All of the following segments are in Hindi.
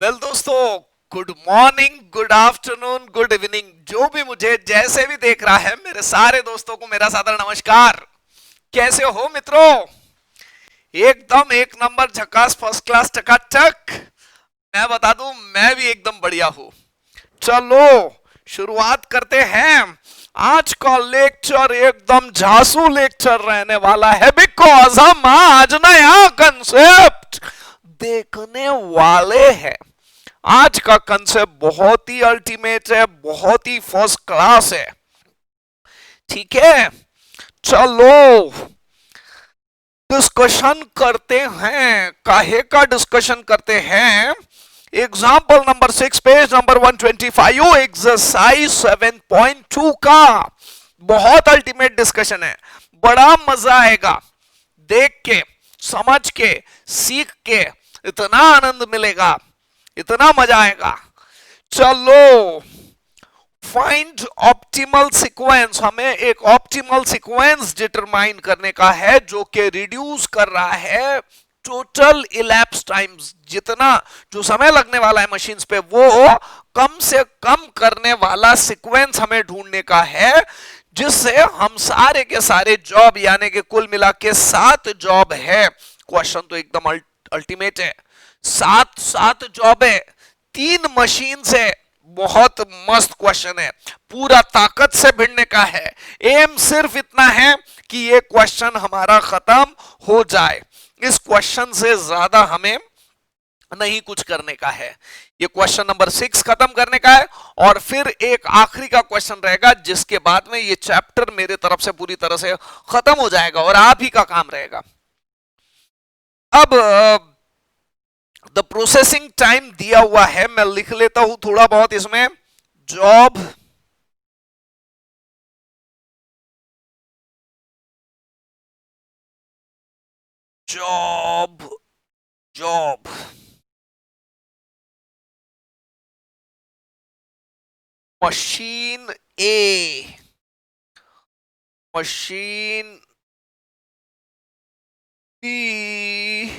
दोस्तों, good morning, good afternoon, good evening. जो भी मुझे जैसे भी देख रहा है, मेरे सारे दोस्तों को मेरा सादर नमस्कार। कैसे हो मित्रों? एकदम एक नंबर, झकास, फर्स्ट क्लास, चकाचक। मैं बता दूं, मैं भी एकदम बढ़िया हूं। चलो शुरुआत करते हैं। आज का लेक्चर एकदम झांसू लेक्चर रहने वाला है, बिकॉज हम आज नया कंसेप्ट देखने वाले हैं। आज का कंसेप्ट बहुत ही अल्टीमेट है, बहुत ही फर्स्ट क्लास है। ठीक है, चलो डिस्कशन करते हैं। काहे का डिस्कशन करते हैं? Example number 6, page number 125, exercise 7.2 का। बहुत अल्टीमेट डिस्कशन है, बड़ा मजा आएगा देख के, समझ के, सीख के। इतना आनंद मिलेगा, इतना मजा आएगा। चलो, फाइंड ऑप्टिमल सीक्वेंस। हमें एक ऑप्टिमल सीक्वेंस डिटरमाइन करने का है जो कि रिड्यूस कर रहा है टोटल इलैप्स टाइम्स। जितना जो समय लगने वाला है मशीन पे, वो कम से कम करने वाला सीक्वेंस हमें ढूंढने का है, जिससे हम सारे के सारे जॉब, यानी कि कुल मिला के 7 जॉब है। क्वेश्चन तो एकदम अल्टीमेट है। 7 जॉब है, 3 मशीन से। बहुत मस्त क्वेश्चन है, पूरा ताकत से भिड़ने का है। एम सिर्फ इतना है कि ये क्वेश्चन हमारा खत्म हो जाए। इस क्वेश्चन से ज्यादा हमें नहीं कुछ करने का है। ये क्वेश्चन नंबर 6 खत्म करने का है, और फिर एक आखिरी का क्वेश्चन रहेगा, जिसके बाद में ये चैप्टर मेरे तरफ से पूरी तरह से खत्म हो जाएगा और आप ही का काम रहेगा। अब द प्रोसेसिंग टाइम दिया हुआ है, मैं लिख लेता हूं थोड़ा बहुत इसमें। Job job job machine A, machine B,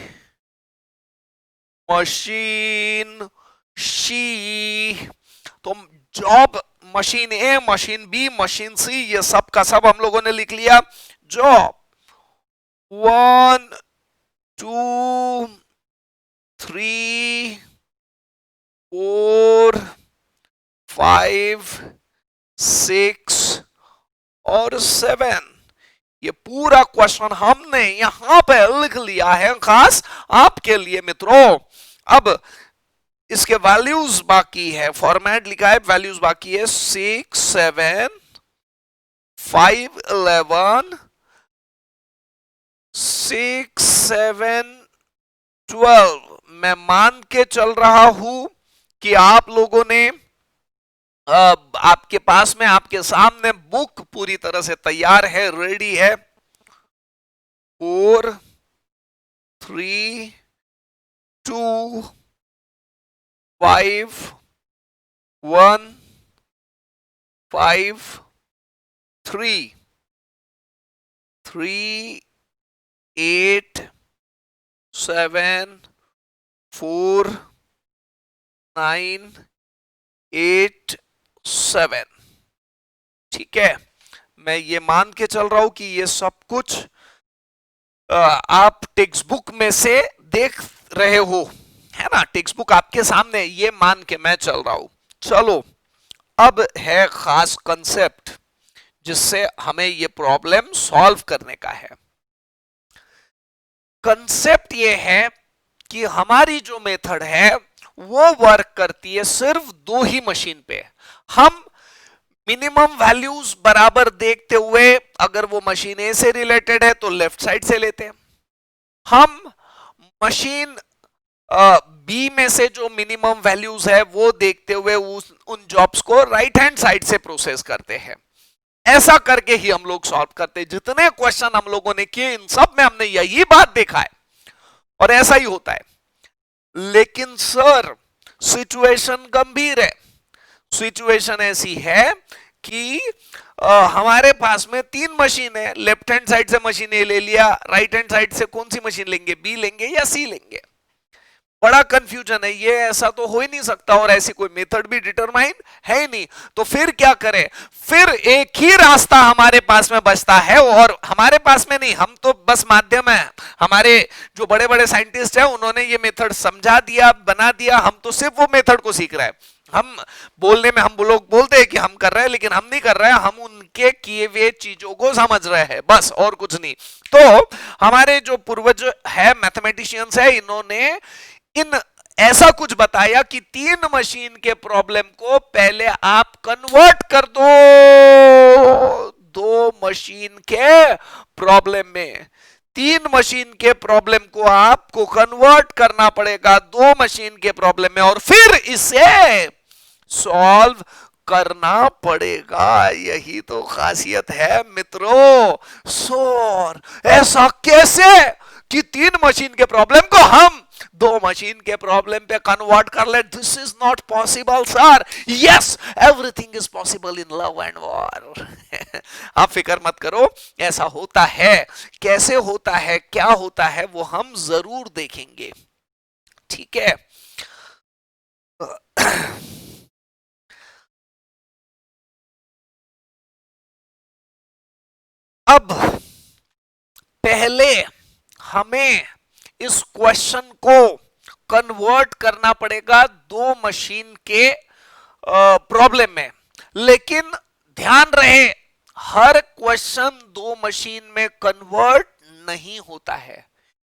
machine सी। तो job machine A, machine B, machine सी, ये सब का सब हम लोगों ने लिख लिया। जॉब 1, 2, 3, 4, 5, 6 और 7। ये पूरा क्वेश्चन हमने यहां पे लिख लिया है, खास आपके लिए मित्रों। अब इसके वैल्यूज बाकी है, फॉर्मेट लिखा है, वैल्यूज बाकी है। 6, 7, 5, 11, 6, 7, 12। मैं मान के चल रहा हूं कि आप लोगों ने आपके पास में, आपके सामने बुक पूरी तरह से तैयार है, रेडी है। 4, 3, 2, 5, 1, 5, 3, 3, 8, 7, 4, 9, 8, 7। ठीक है, मैं ये मान के चल रहा हूं कि ये सब कुछ आप टेक्स्ट बुक में से देख रहे हो, है ना? टेक्स्ट बुक आपके सामने, ये मान के मैं चल रहा हूं। चलो, अब है खास कंसेप्ट जिससे हमें ये प्रॉब्लम सॉल्व करने का है। कंसेप्ट ये है कि हमारी जो मेथड है वो वर्क करती है सिर्फ 2 ही मशीन पे। हम मिनिमम वैल्यूज बराबर देखते हुए, अगर वो मशीन ए से रिलेटेड है तो लेफ्ट साइड से लेते हैं। हम मशीन बी में से जो मिनिमम वैल्यूज है वो देखते हुए उन जॉब्स को राइट हैंड साइड से प्रोसेस करते हैं। ऐसा करके ही हम लोग सॉल्व करते हैं। जितने क्वेश्चन हम लोगों ने किए, इन सब में हमने यही बात देखा है, और ऐसा ही होता है। लेकिन सर, सिचुएशन गंभीर है। सिचुएशन ऐसी है कि हमारे पास में 3 मशीन है। लेफ्ट हैंड साइड से मशीन ए ले लिया, राइट हैंड साइड से कौन सी मशीन लेंगे? बी लेंगे या सी लेंगे? बड़ा कंफ्यूजन है ये, ऐसा तो हो ही नहीं सकता और ऐसी कोई मेथड भी डिटरमाइन है ही नहीं। तो फिर क्या करें, फिर एक ही रास्ता हमारे पास में बचता है, और हमारे पास में नहीं, हम तो बस माध्यम है। हमारे जो बड़े बड़े साइंटिस्ट हैं उन्होंने ये मेथड समझा दिया, बना दिया, हम तो सिर्फ वो मेथड को सीख रहे हैं। हम बोलने में हम लोग बोलते हैं कि हम कर रहे हैं, लेकिन हम नहीं कर रहे हैं, हम उनके किए हुए चीजों को समझ रहे हैं बस, और कुछ नहीं। तो हमारे जो पूर्वज है, मैथमेटिशियंस है, इन्होंने इन ऐसा कुछ बताया कि 3 मशीन के प्रॉब्लम को पहले आप कन्वर्ट कर दो 2 मशीन के प्रॉब्लम में। 3 मशीन के प्रॉब्लम को आपको कन्वर्ट करना पड़ेगा 2 मशीन के प्रॉब्लम में, और फिर इसे सॉल्व करना पड़ेगा। यही तो खासियत है मित्रों। सर ऐसा कैसे कि 3 मशीन के प्रॉब्लम को हम 2 मशीन के प्रॉब्लम पे कन्वर्ट कर ले? This is not possible sir. Yes, everything is possible in love and war. आप फिक्र मत करो, ऐसा होता है। कैसे होता है, क्या होता है, वो हम जरूर देखेंगे, ठीक है। अब पहले हमें इस क्वेश्चन को कन्वर्ट करना पड़ेगा 2 मशीन के प्रॉब्लम में, लेकिन ध्यान रहे हर क्वेश्चन 2 मशीन में कन्वर्ट नहीं होता है।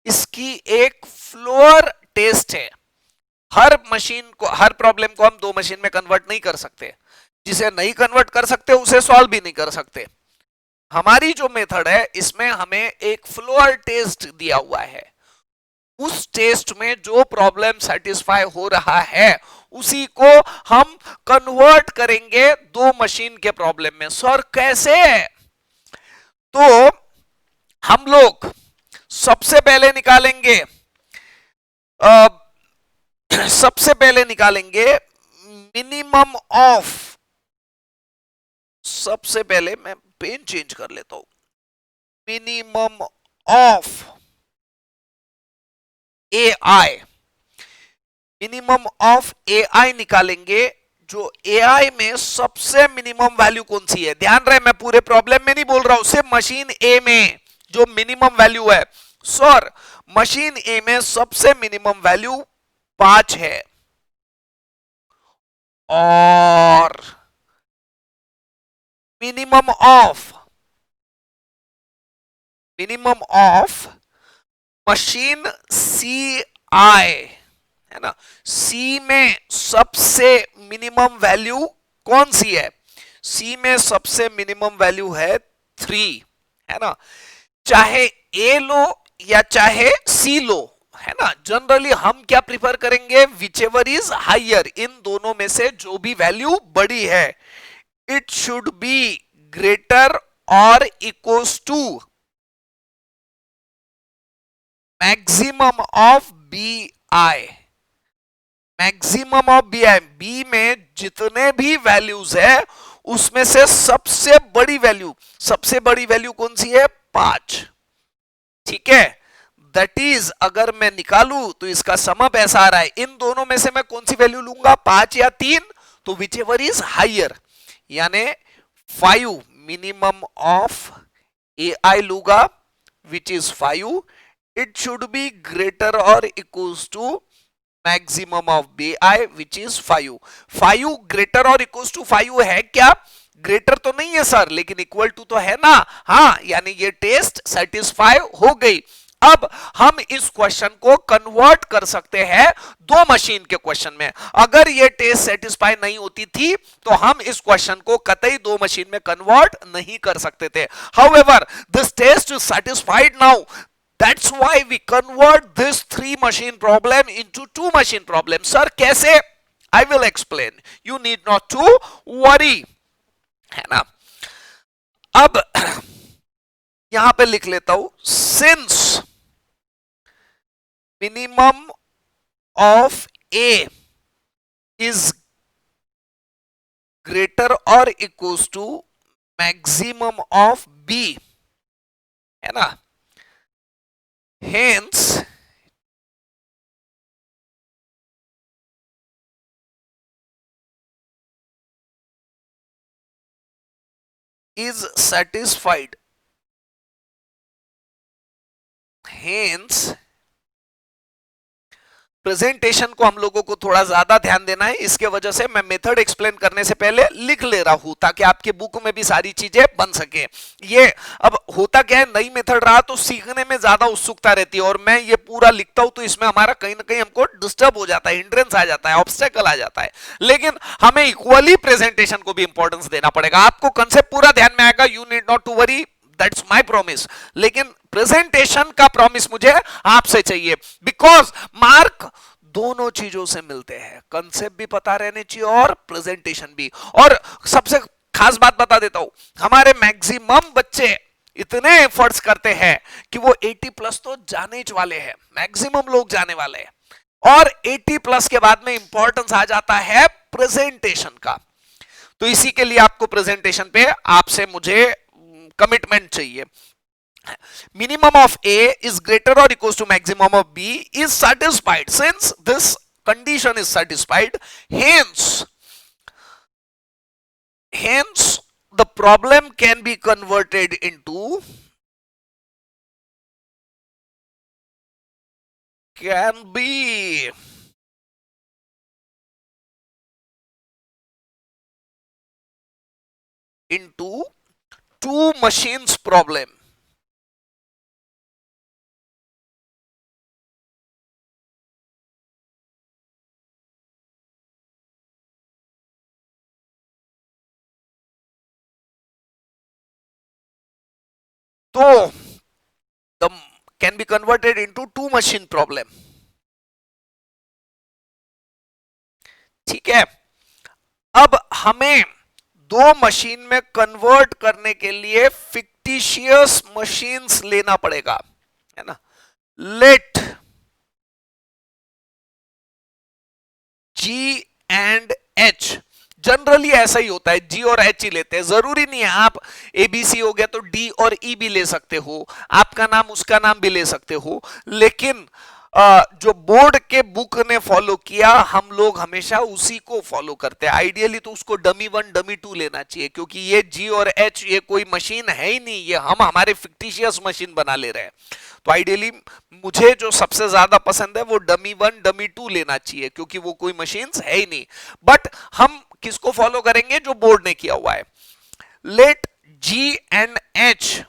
इसकी एक फ्लोर टेस्ट है। हर मशीन को, हर प्रॉब्लम को हम 2 मशीन में कन्वर्ट नहीं कर सकते। जिसे नहीं कन्वर्ट कर सकते उसे सॉल्व भी नहीं कर सकते। हमारी जो मेथड है इसमें हमें एक फ्लोर टेस्ट दिया हुआ है। उस टेस्ट में जो प्रॉब्लम सेटिस्फाई हो रहा है उसी को हम कन्वर्ट करेंगे 2 मशीन के प्रॉब्लम में। सर कैसे? तो हम लोग सबसे पहले निकालेंगे मिनिमम ऑफ, सबसे पहले मैं पेन चेंज कर लेता हूं, minimum of A I, minimum of A I निकालेंगे। जो ए आई में सबसे मिनिमम वैल्यू कौन सी है? ध्यान रहे मैं पूरे प्रॉब्लम में नहीं बोल रहा हूं, सिर्फ मशीन ए में जो मिनिमम वैल्यू है। सर मशीन ए में सबसे मिनिमम वैल्यू 5 है, और मिनिमम ऑफ मशीन सी आई है ना, सी में सबसे मिनिमम वैल्यू कौन सी है? सी में सबसे मिनिमम वैल्यू है 3, है ना। चाहे ए लो या चाहे सी लो, है ना, जनरली हम क्या प्रिफर करेंगे? विच एवर इज हाइयर, इन दोनों में से जो भी वैल्यू बड़ी है, इट शुड बी ग्रेटर और equals to maximum of B I. Maximum of B I, B में जितने भी वैल्यूज है उसमें से सबसे बड़ी वैल्यू कौन सी है? 5, ठीक है। दैट इज अगर मैं निकालू तो इसका समअप ऐसा आ रहा है, इन दोनों में से मैं कौन सी वैल्यू लूंगा, 5 या 3? तो विच एवर इज हाइयर, यानी 5 मिनिमम ऑफ ए आई लूंगा, which is 5, it should be greater और equals to maximum of B I which is 5। 5 greater और इक्वल्स टू 5 है क्या? ग्रेटर तो नहीं है सर, लेकिन इक्वल टू तो है ना। हाँ, यानी ये टेस्ट सेटिस्फाई हो गई। अब हम इस क्वेश्चन को कन्वर्ट कर सकते हैं 2 मशीन के क्वेश्चन में। अगर ये टेस्ट सेटिस्फाई नहीं होती थी तो हम इस क्वेश्चन को कतई 2 मशीन में कन्वर्ट नहीं कर सकते थे। However this test is satisfied now, that's why we convert this 3 machine problem into 2 machine problem. Sir कैसे? I will explain, you need not to worry, है ना। अब यहां पे लिख लेता हूं, since minimum of A is greater or equals to maximum of B, है ना, hence is satisfied. Hence, presentation को हम लोगों को थोड़ा ज्यादा ध्यान देना है, इसके वजह से मैं मेथड एक्सप्लेन करने से पहले लिख ले रहा हूं ताकि आपके बुक में भी सारी चीजें बन सके। ये अब होता क्या है, नई मेथड रहा तो सीखने में ज्यादा उत्सुकता रहती है, और मैं ये पूरा लिखता हूं तो इसमें हमारा कहीं ना कहीं हमको डिस्टर्ब हो जाता है, हिंड्रेंस आ जाता है, ऑब्स्टेकल आ जाता है। लेकिन हमें इक्वली प्रेजेंटेशन को भी इंपॉर्टेंस देना पड़ेगा। आपको कंसेप्ट पूरा ध्यान में आएगा, you need not to worry, that's my promise. लेकिन प्रेजेंटेशन का प्रॉमिस मुझे आपसे चाहिए, बिकॉज मार्क दोनों चीजों से मिलते हैं, कंसेप्ट भी पता रहने चाहिए और प्रेजेंटेशन भी। और सबसे खास बात बता देता हूं, हमारे मैक्सिमम बच्चे इतने एफर्ट्स करते हैं कि वो 80 प्लस तो जाने ही वाले हैं, मैक्सिमम लोग जाने वाले हैं, और 80 प्लस के बाद में इंपॉर्टेंस आ जाता है प्रेजेंटेशन का। तो इसी के लिए आपको प्रेजेंटेशन पे आपसे मुझे कमिटमेंट चाहिए। Minimum of A is greater or equals to maximum of B is satisfied. Since this condition is satisfied, hence the problem can be converted into two machines problem. तो the can be converted into two machine problem. ठीक है, अब हमें दो मशीन में कन्वर्ट करने के लिए फिक्टिशियस मशीन्स लेना पड़ेगा, है ना। Let G and H, generally ऐसा ही होता है, जी और एच ही लेते हैं, जरूरी नहीं है आप एबीसी हो गया तो डी और ई भी ले सकते हो, आपका नाम उसका नाम भी ले सकते हो। लेकिन जो बोर्ड के बुक ने फॉलो किया, हम लोग हमेशा उसी को फॉलो करते हैं। आइडियली तो उसको डमी वन डमी टू लेना चाहिए, क्योंकि ये जी और एच ये कोई मशीन है ही नहीं, ये हम हमारे फिक्टिशियस मशीन बना ले रहे हैं। तो आइडियली मुझे जो सबसे ज्यादा पसंद है वो डमी वन डमी टू लेना चाहिए, क्योंकि वो कोई मशीन है ही नहीं। बट हम किसको फॉलो करेंगे, जो बोर्ड ने किया हुआ है। Let G and H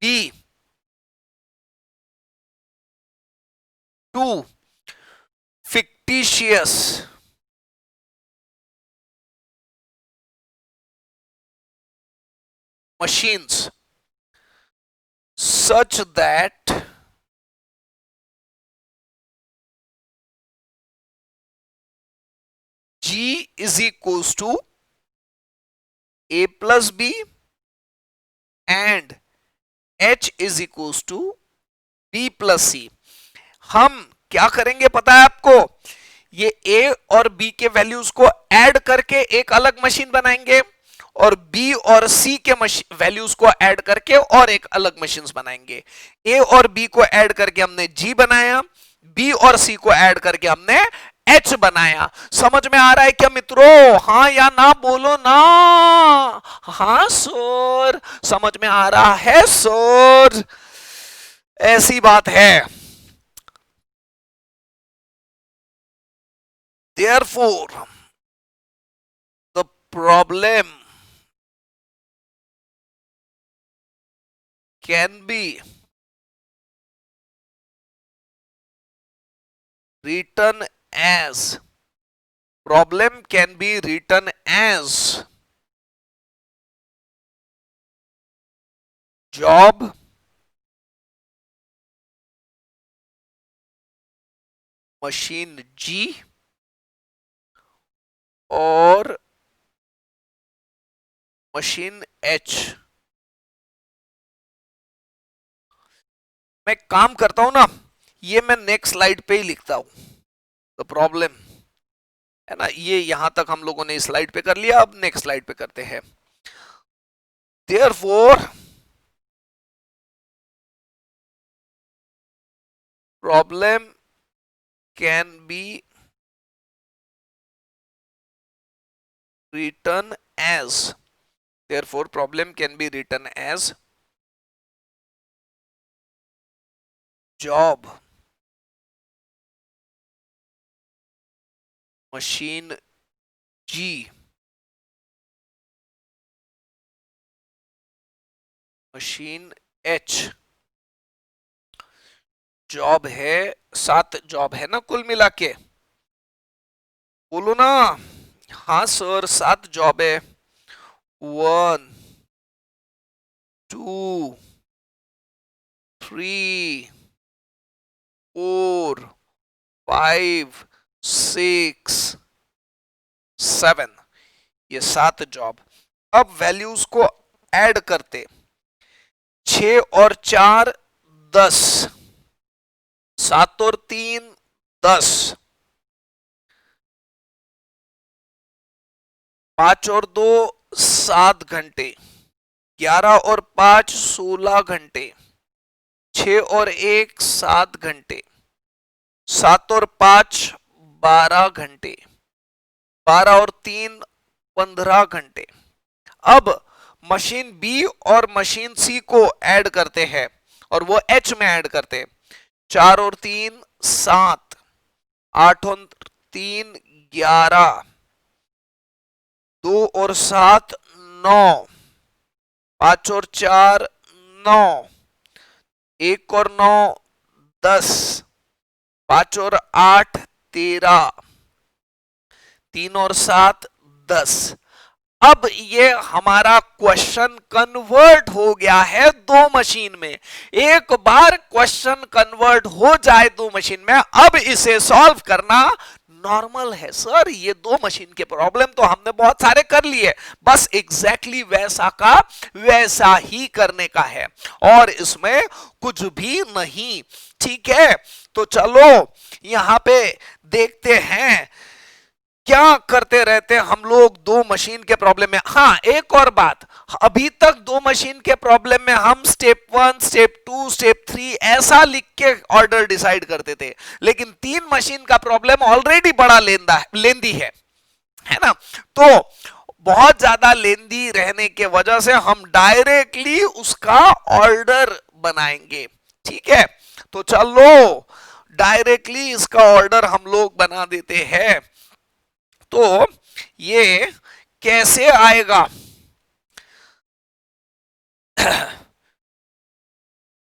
be two fictitious machines such that G is equals to A plus B and H is equals to B plus C। हम क्या करेंगे पता है आपको, ये A और B के वैल्यूज को ऐड करके एक अलग मशीन बनाएंगे, और B और C के वैल्यूज को ऐड करके और एक अलग मशीन बनाएंगे। A और B को ऐड करके हमने G बनाया, B और C को ऐड करके हमने H बनाया। समझ में आ रहा है क्या मित्रों, हाँ या ना बोलो ना। हाँ सर, समझ में आ रहा है सर, ऐसी बात है। Therefore, the problem can be written as job machine G और मशीन H। मैं काम करता हूं ना, ये मैं नेक्स्ट स्लाइड पे ही लिखता हूं, द प्रॉब्लम, है ना। ये यहां तक हम लोगों ने इस स्लाइड पे कर लिया, अब नेक्स्ट स्लाइड पे करते हैं। Therefore, problem can be written as Therefore, problem can be written as job machine G machine H। Job है 7 जॉब है ना कुल मिला के, बोलो ना। हाँ सर 7 जॉब है। 1 2 3 4 5 6 7, ये 7 जॉब। अब वैल्यूज को ऐड करते, 6 और 4 10, 7 और 3 10, 5 और 2 7 घंटे, 11 और 5 16 घंटे, 6 और 1 7 घंटे, 7 और 5 12 घंटे, 12 और 3 15 घंटे। अब मशीन बी और मशीन सी को ऐड करते हैं और वो एच में ऐड करते हैं। 4 और 3 7, 8 और 3 11, 2 और 7 9, 5 और 4 9, 1 और 9 10, 5 और 8 13, 3 और 7 10। अब ये हमारा क्वेश्चन कन्वर्ट हो गया है दो मशीन में। एक बार क्वेश्चन कन्वर्ट हो जाए दो मशीन में, अब इसे सॉल्व करना नॉर्मल है। सर ये दो मशीन के प्रॉब्लम तो हमने बहुत सारे कर लिए, बस एग्जैक्टली वैसा का वैसा ही करने का है और इसमें कुछ भी नहीं। ठीक है, तो चलो यहां पे देखते हैं क्या करते रहते हम लोग दो मशीन के प्रॉब्लम में। हाँ एक और बात, अभी तक दो मशीन के प्रॉब्लम में हम स्टेप 1 स्टेप 2 स्टेप 3 ऐसा लिख के ऑर्डर डिसाइड करते थे, लेकिन तीन मशीन का प्रॉब्लम ऑलरेडी बड़ा लेंदी है ना, तो बहुत ज्यादा लेंदी रहने के वजह से हम डायरेक्टली उसका ऑर्डर बनाएंगे। ठीक है, तो चलो डायरेक्टली इसका ऑर्डर हम लोग बना देते हैं। तो ये कैसे आएगा?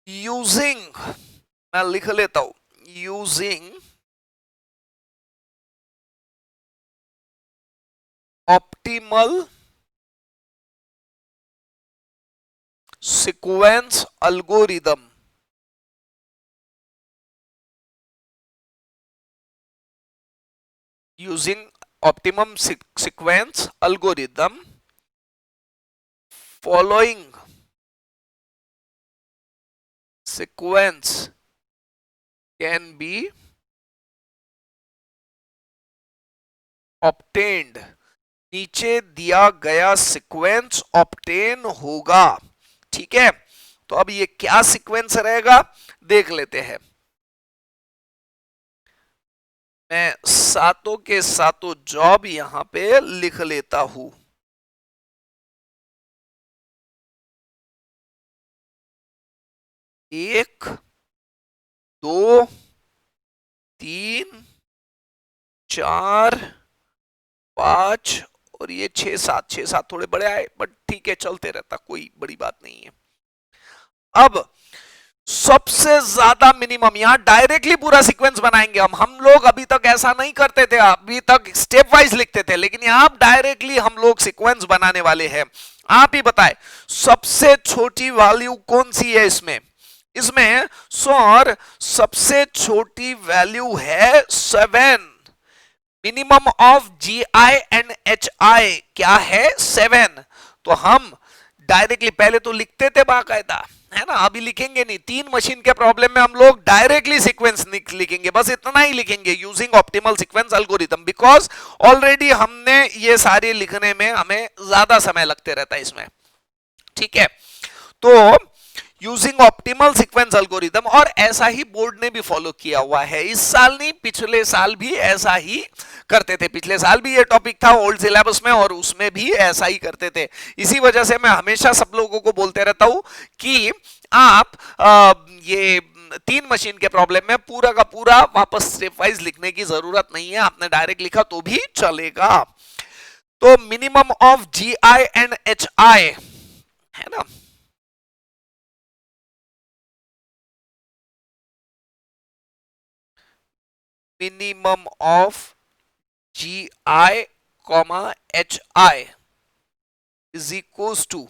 यूजिंग, मैं लिख लेता हूं, using optimal sequence algorithm. Using optimum sequence algorithm, following sequence can be obtained। नीचे दिया गया सीक्वेंस ऑब्टेन होगा। ठीक है, तो अब ये क्या सीक्वेंस रहेगा देख लेते हैं। मैं सातों के सातों जॉब यहां पे लिख लेता हूं। 1 2 3 4 5 और ये 6 7, 6 7 थोड़े बड़े आए बट ठीक है चलते रहता, कोई बड़ी बात नहीं है। अब सबसे ज्यादा मिनिमम, यहां डायरेक्टली पूरा सीक्वेंस बनाएंगे हम लोग अभी तक ऐसा नहीं करते थे, अभी तक स्टेप वाइज लिखते थे, लेकिन यहां डायरेक्टली हम लोग सीक्वेंस बनाने वाले हैं। आप ही बताएं सबसे छोटी वैल्यू कौन सी है इसमें? इसमें सर सबसे छोटी वैल्यू है 7। Minimum of G I and H I क्या है? 7। तो हम डायरेक्टली पहले तो लिखते थे बाकायदा, है ना, अभी लिखेंगे नहीं। तीन मशीन के प्रॉब्लम में हम लोग डायरेक्टली सीक्वेंस लिखेंगे, बस इतना ही लिखेंगे, using optimal sequence algorithm, because already हमने ये सारे लिखने में हमें ज्यादा समय लगते रहता है इसमें। ठीक है, तो यूजिंग ऑप्टिमल सीक्वेंस एल्गोरिदम, और ऐसा ही बोर्ड ने भी फॉलो किया हुआ है। इस साल नहीं, पिछले साल भी ऐसा ही करते थे। पिछले साल भी ये टॉपिक था ओल्ड सिलेबस में, और उसमें भी ऐसा ही करते थे। इसी वजह से मैं हमेशा सब लोगों को बोलते रहता हूं कि आप ये 3 मशीन के प्रॉब्लम में पूरा का पूरा वापस स्टेप वाइज लिखने की जरूरत नहीं है, आपने डायरेक्ट लिखा तो भी चलेगा। तो minimum of G I and H I है ना, minimum of G I comma H I is equals to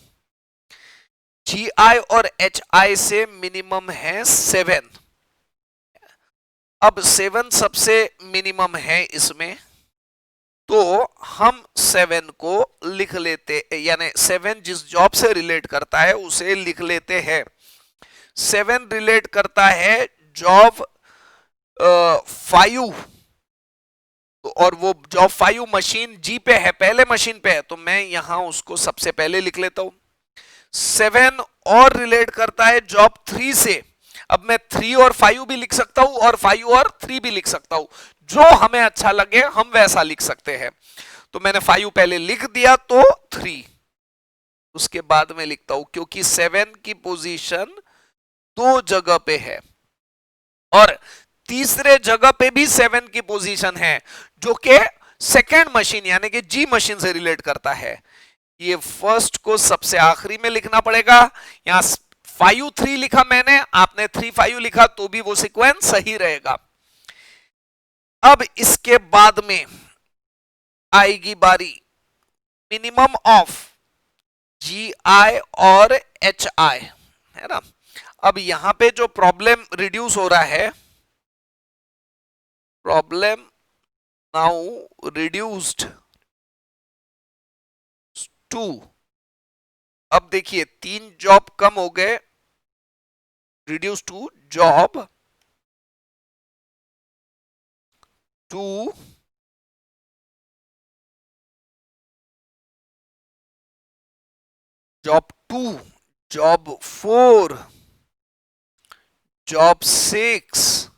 G I or H आई से मिनिमम है 7। अब 7 सबसे मिनिमम है इसमें, तो हम 7 को लिख लेते, यानी 7 जिस जॉब से रिलेट करता है उसे लिख लेते हैं। 7 रिलेट करता है जॉब 5, और वो जॉब 5 मशीन जी पे है, पहले मशीन पे है, तो मैं यहां उसको सबसे पहले लिख लेता हूं। 7 और रिलेट करता है जॉब 3 से। अब मैं 3 और 5 भी लिख सकता हूं, और 5 और 3 भी लिख सकता हूं, जो हमें अच्छा लगे हम वैसा लिख सकते हैं। तो मैंने 5 पहले लिख दिया, तो 3 उसके बाद में लिखता हूं, क्योंकि 7 की पोजीशन 2 जगह पे है, और तीसरे जगह पे भी 7 की पोजीशन है, जो कि सेकेंड मशीन यानी कि जी मशीन से रिलेट करता है। ये फर्स्ट को सबसे आखिरी में लिखना पड़ेगा। यहां 5 3 लिखा मैंने, आपने 3 5 लिखा तो भी वो सीक्वेंस सही रहेगा। अब इसके बाद में आएगी बारी minimum of G I or H I, है ना। अब यहां पे जो प्रॉब्लम रिड्यूस हो रहा है, प्रॉब्लम नाउ रिड्यूस्ड टू, अब देखिए 3 जॉब कम हो गए, reduce to job 2 job 2 job 4 job 6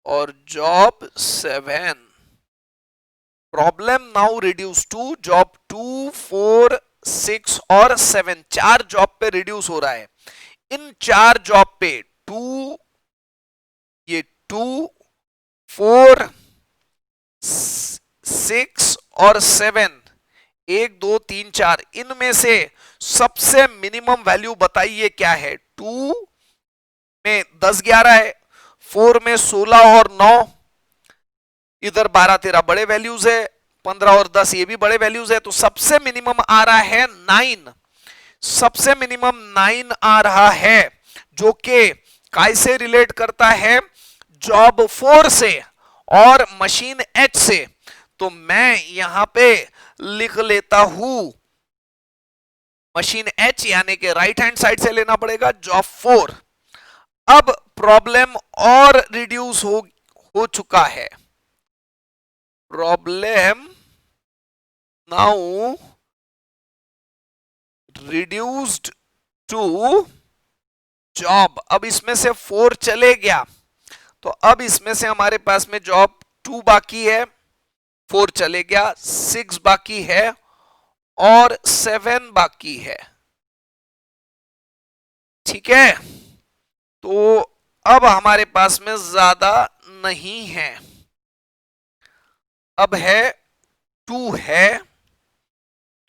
और job 7। Problem now reduce to job 2 4 6 और 7, 4 जॉब पे रिड्यूस हो रहा है। इन 4 जॉब पे 2 ये 2 4 6 और 7, 1 2 3 4, इनमें से सबसे मिनिमम वैल्यू बताइए क्या है। 2 में 10 11 है, 4 में 16 और 9, इधर 12 13 बड़े वैल्यूज है, 15 और 10 ये भी बड़े वैल्यूज है, तो सबसे मिनिमम आ रहा है 9। सबसे मिनिमम 9 आ रहा है, जो कि काय से रिलेट करता है, जॉब 4 से और मशीन एच से। तो मैं यहां पे लिख लेता हूं मशीन एच, यानी कि राइट हैंड साइड से लेना पड़ेगा जॉब 4। अब प्रॉब्लम और रिड्यूस हो चुका है। Problem now reduced to job, अब इसमें से 4 चले गया, तो अब इसमें से हमारे पास में जॉब 2 बाकी है, 4 चले गया, 6 बाकी है और 7 बाकी है। ठीक है, तो अब हमारे पास में ज्यादा नहीं है, अब है 2 है,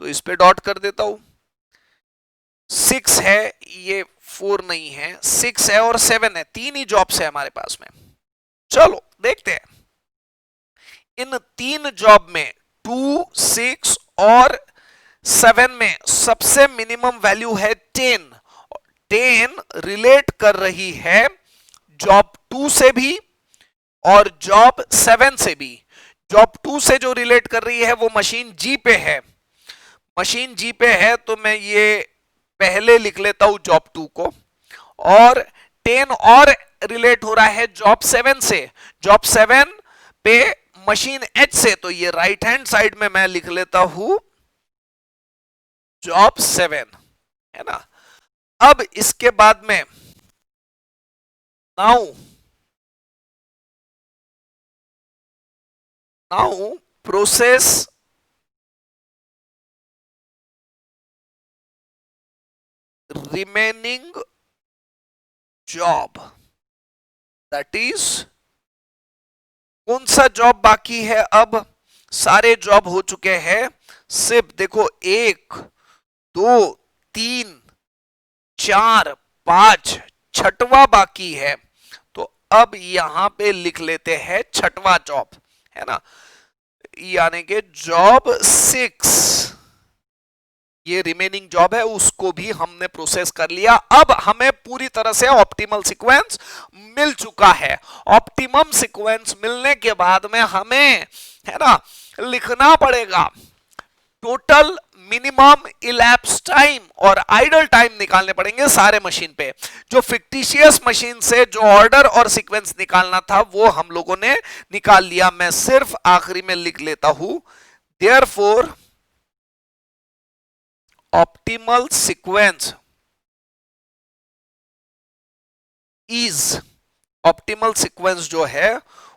तो इस पे डॉट कर देता हूं। 6 है, ये 4 नहीं है, 6 है और 7 है, 3 ही जॉब्स है हमारे पास में। चलो देखते हैं, इन 3 जॉब में 2 6 और 7 में सबसे मिनिमम वैल्यू है 10। 10 रिलेट कर रही है जॉब 2 से भी और जॉब 7 से भी। जॉब 2 से जो रिलेट कर रही है वो मशीन जी पे है, मशीन जी पे है, तो मैं ये पहले लिख लेता हूं जॉब 2 को, और 10 और रिलेट हो रहा है जॉब 7 से, जॉब 7 पे मशीन एच से, तो ये राइट हैंड साइड में मैं लिख लेता हूं जॉब 7, है ना। अब इसके बाद में now process remaining job, that is कौन सा जॉब बाकी है? अब सारे जॉब हो चुके हैं, सिर्फ देखो 1 2 3 4 5 छठवा बाकी है। तो अब यहां पे लिख लेते हैं छठवा जॉब, है ना, यानी कि जॉब 6, ये रिमेनिंग जॉब है, उसको भी हमने प्रोसेस कर लिया। अब हमें पूरी तरह से ऑप्टिमल सीक्वेंस मिल चुका है। ऑप्टिमम सीक्वेंस मिलने के बाद में हमें, है ना, लिखना पड़ेगा टोटल मिनिमम इलैप्स टाइम और आइडल टाइम निकालने पड़ेंगे सारे मशीन पे। जो फिक्टिशियस मशीन से जो ऑर्डर और सीक्वेंस निकालना था वो हम लोगों ने निकाल लिया। मैं सिर्फ आखिरी में लिख लेता हूं, therefore optimal sequence is, optimal sequence जो है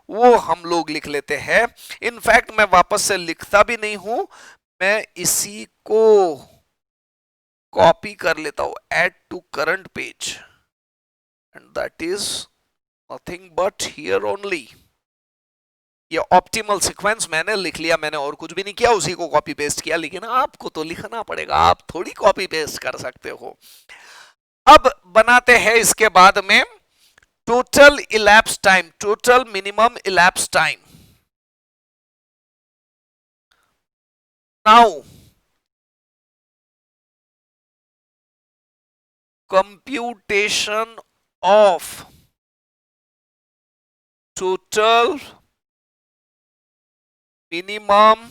वो हम लोग लिख लेते हैं। इनफैक्ट मैं वापस से लिखता भी नहीं हूं, मैं इसी को कॉपी कर लेता हूं, add to current page, and that is nothing but here only. ये ऑप्टिमल सीक्वेंस मैंने लिख लिया, मैंने और कुछ भी नहीं किया, उसी को कॉपी पेस्ट किया। लेकिन आपको तो लिखना पड़ेगा, आप थोड़ी कॉपी पेस्ट कर सकते हो। अब बनाते हैं इसके बाद में total elapse time, total minimum elapse time. Now computation of total minimum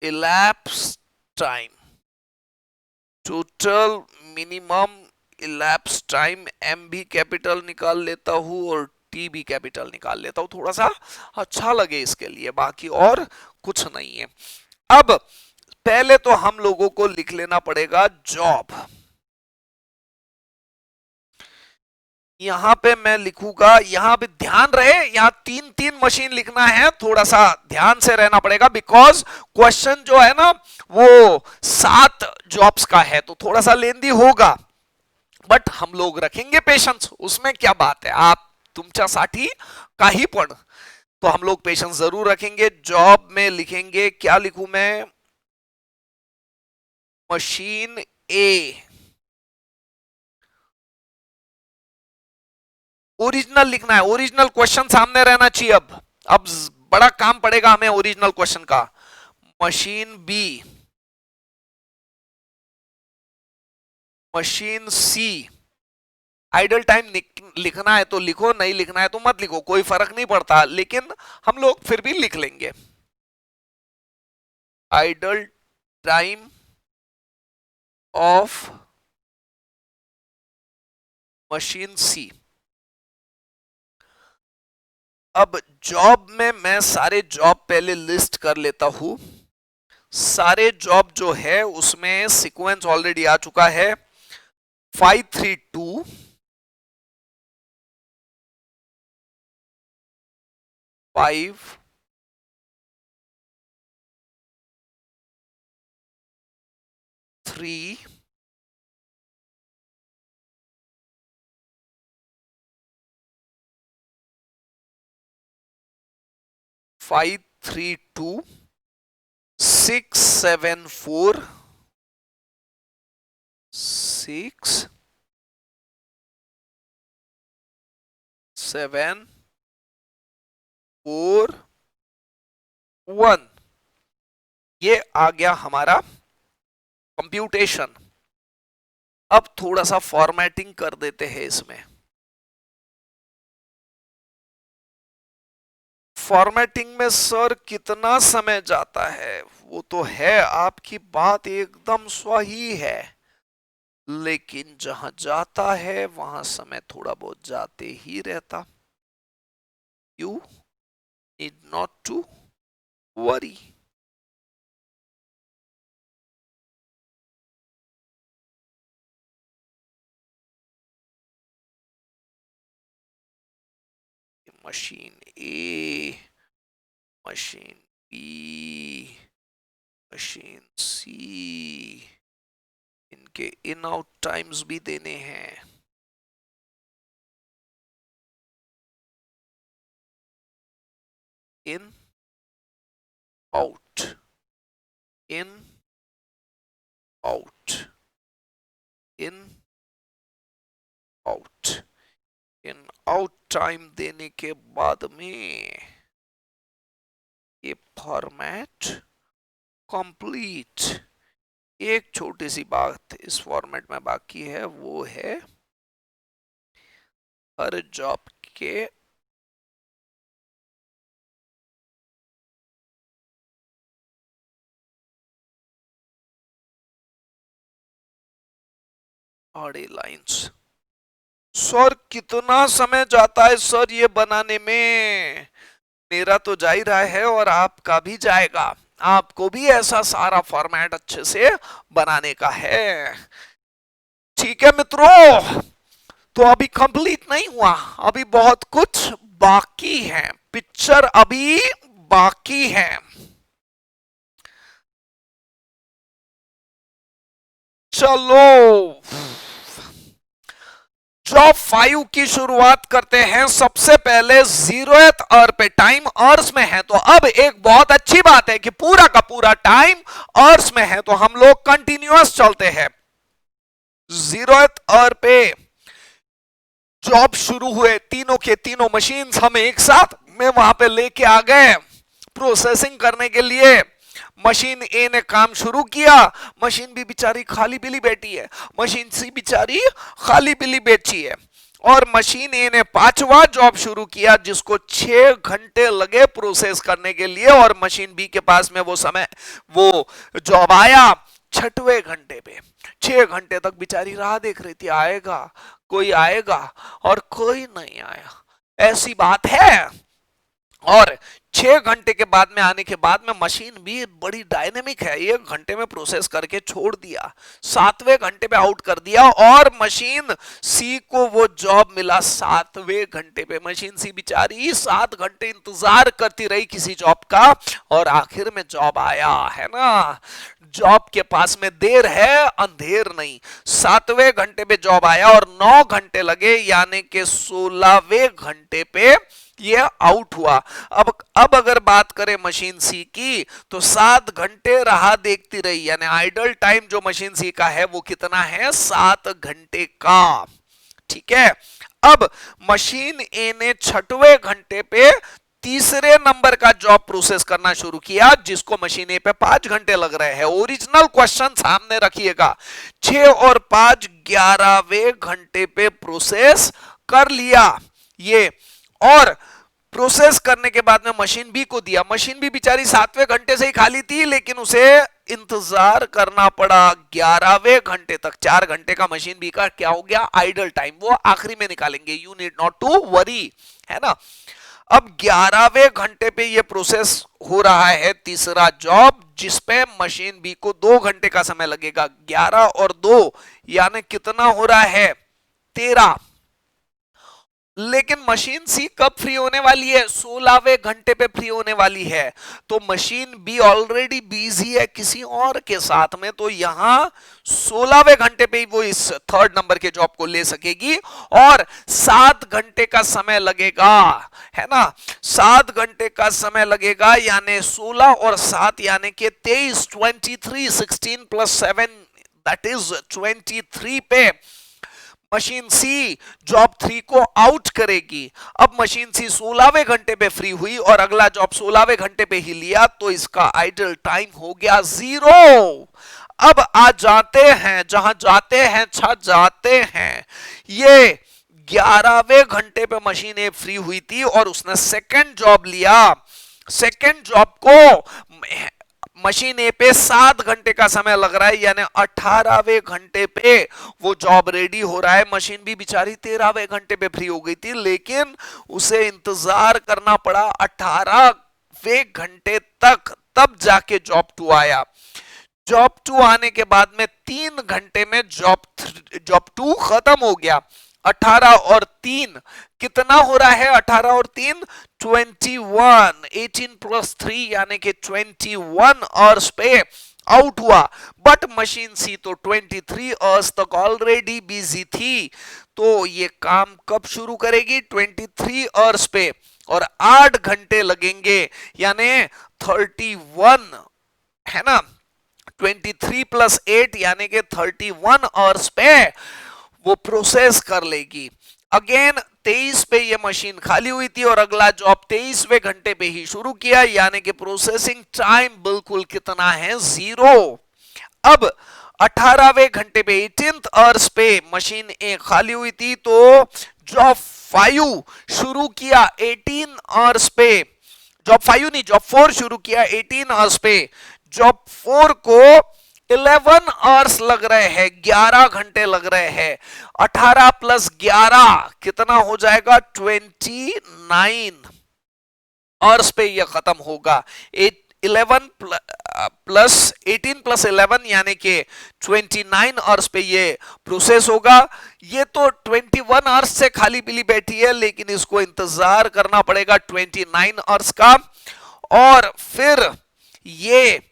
elapse time, total minimum elapse time, M भी कैपिटल निकाल लेता हूं और टी भी कैपिटल निकाल लेता हूं, थोड़ा सा अच्छा लगे इसके लिए, बाकी और कुछ नहीं है। अब पहले तो हम लोगों को लिख लेना पड़ेगा जॉब। यहां पे मैं लिखूंगा, यहां पे ध्यान रहे, यहां 3 मशीन लिखना है, थोड़ा सा ध्यान से रहना पड़ेगा, बिकॉज क्वेश्चन जो है ना वो 7 जॉब्स का है, तो थोड़ा सा लेंदी होगा, बट हम लोग रखेंगे पेशेंस, उसमें क्या बात है, आप तुमच्यासाठी काही पण, तो हम लोग पेशेंस जरूर रखेंगे। जॉब में लिखेंगे, क्या लिखूं मैं, मशीन ए, ओरिजिनल लिखना है, ओरिजिनल क्वेश्चन सामने रहना चाहिए। अब बड़ा काम पड़ेगा हमें ओरिजिनल क्वेश्चन का। मशीन बी, मशीन सी, आइडल टाइम लिखना है तो लिखो, नहीं लिखना है तो मत लिखो, कोई फर्क नहीं पड़ता, लेकिन हम लोग फिर भी लिख लेंगे। आइडल टाइम ऑफ मशीन सी। अब जॉब में मैं सारे जॉब पहले लिस्ट कर लेता हूं। सारे जॉब जो है उसमें सीक्वेंस ऑलरेडी आ चुका है, 532 5 3 532 674 6 7 4 1, ये आ गया हमारा कंप्यूटेशन। अब थोड़ा सा फॉर्मेटिंग कर देते हैं इसमें। फॉर्मेटिंग में सर कितना समय जाता है, वो तो है, आपकी बात एकदम सही है, लेकिन जहां जाता है वहां समय थोड़ा बहुत जाते ही रहता। You need not to worry. Machine A, machine B, machine C, इनके इन आउट टाइम्स भी देने हैं। In out, in out, in out, in out time देने के बाद में ये फॉर्मेट कंप्लीट। एक छोटी सी बात इस फॉर्मेट में बाकी है, वो है हर जॉब के आड़े लाइंस। सर कितना समय जाता है सर ये बनाने में? मेरा तो जा ही रहा है और आपका भी जाएगा। आपको भी ऐसा सारा फॉर्मेट अच्छे से बनाने का है। ठीक है मित्रों, तो अभी कंप्लीट नहीं हुआ, अभी बहुत कुछ बाकी है, पिक्चर अभी बाकी है। चलो जॉब 5 की शुरुआत करते हैं। सबसे पहले 0th आवर पे, टाइम आवर्स में है, तो अब एक बहुत अच्छी बात है कि पूरा का पूरा टाइम आवर्स में है, तो हम लोग कंटिन्यूअस चलते हैं। 0th आवर पे जॉब शुरू हुए, तीनों के तीनों मशीन्स हम एक साथ में वहां पे लेके आ गए प्रोसेसिंग करने के लिए। मशीन ए ने काम शुरू किया, मशीन बी बेचारी खाली बिली बैठी है, मशीन सी बेचारी खाली बिली बैठी है, और मशीन ए ने 5वां जॉब शुरू किया जिसको 6 घंटे लगे प्रोसेस करने के लिए, और मशीन बी के पास में वो जॉब आया 6वें घंटे पे। 6 घंटे तक बेचारी राह देख रही थी, आएगा कोई आएगा, और कोई नहीं आया। ऐसी बात है। और 6 घंटे के बाद में आने के बाद में मशीन भी बड़ी डायनेमिक है, 1 घंटे में प्रोसेस करके छोड़ दिया, 7वें घंटे पे आउट कर दिया, और मशीन सी को वो जॉब मिला 7वें घंटे पे। मशीन सी बेचारी 7 घंटे इंतजार करती रही किसी जॉब का, और आखिर में जॉब आया, है ना। जॉब के पास में देर है अंधेर नहीं। 7वें घंटे पे जॉब आया और 9 घंटे लगे, यानी कि 16वें घंटे पे ये आउट हुआ। अब अगर बात करें मशीन सी की, तो 7 घंटे राह देखती रही, यानी आइडल टाइम जो मशीन सी का है वो कितना है, 7 घंटे का। ठीक है। अब मशीन ए ने 6वें घंटे पे तीसरे नंबर का जॉब प्रोसेस करना शुरू किया, जिसको मशीन ए पे 5 घंटे लग रहे हैं। ओरिजिनल क्वेश्चन सामने रखिएगा। 6 और 5 11वें घंटे पे प्रोसेस कर लिया ये, और प्रोसेस करने के बाद में मशीन बी को दिया। मशीन बी बेचारी 7वें घंटे से ही खाली थी, लेकिन उसे इंतजार करना पड़ा 11वें घंटे तक। 4 घंटे का मशीन बी का क्या हो गया, आइडल टाइम, वो आखिरी में निकालेंगे, you need not to worry, है ना। अब 11वें घंटे पे ये प्रोसेस हो रहा है तीसरा जॉब, जिसपे मशीन बी को 2 घंटे का समय लगेगा। 11 और 2 यानी कितना हो रहा है, 13। लेकिन मशीन सी कब फ्री होने वाली है, 16वें घंटे पे फ्री होने वाली है। तो मशीन बी ऑलरेडी बिजी है किसी और के साथ में, तो यहां 16वें घंटे पे ही वो इस 3rd नंबर के जॉब को ले सकेगी, और 7 घंटे का समय लगेगा, है ना। 7 घंटे का समय लगेगा, यानी 16 और 7 यानी कि 23, 23, 16 + 7 दैट इज 23 पे मशीन सी जॉब 3 को आउट करेगी। अब मशीन सी 16वें घंटे पे फ्री हुई और अगला जॉब 16वें घंटे पे ही लिया, तो इसका आइडल टाइम हो गया 0। अब आ जाते हैं, जहां जाते हैं छा जाते हैं। ये 11वें घंटे पे मशीन ए फ्री हुई थी और उसने सेकंड जॉब लिया। सेकंड जॉब को मशीन ए पे 7 घंटे का समय लग रहा है, यानी 18वें घंटे पे वो जॉब रेडी हो रहा है। मशीन भी बेचारी 13वें घंटे पे फ्री हो गई थी, लेकिन उसे इंतजार करना पड़ा 18वें घंटे तक, तब जाके जॉब 2 आया। जॉब 2 आने के बाद में 3 घंटे में जॉब 2 खत्म हो गया। 18 और 3 कितना हो रहा है? 18 और 3 21, 18 प्लस 3 यानी कि 21 आवर्स पे आउट हुआ। बट मशीन सी तो 23 आवर्स तक ऑलरेडी बिजी थी, तो ये काम कब शुरू करेगी? 23 आवर्स पे, और 8 घंटे लगेंगे यानी 31, है ना? 23 प्लस 8 यानी कि 31 आवर्स पे वो प्रोसेस कर लेगी। अगेन 23 पे ये मशीन खाली हुई थी और अगला जॉब 23वें घंटे पे ही शुरू किया, यानी कि प्रोसेसिंग टाइम बिल्कुल कितना है? 0। अब 18वें घंटे पे 18th आवर्स पे मशीन ए खाली हुई थी, तो जॉब 5 शुरू किया 18 आवर्स पे। जॉब 5 नहीं, जॉब 4 शुरू किया 18 आवर्स पे। जॉब 4 को 11 आवर्स लग रहे हैं, 11 घंटे लग रहे हैं। 18 प्लस 11 कितना हो जाएगा? 29 आवर्स पे ये खत्म होगा। 11 प्लस 18 प्लस 11 यानी कि 29 आवर्स पे ये प्रोसेस होगा। ये तो 21 आवर्स से खाली पीली बैठी है, लेकिन इसको इंतजार करना पड़ेगा 29 आवर्स का, और फिर ये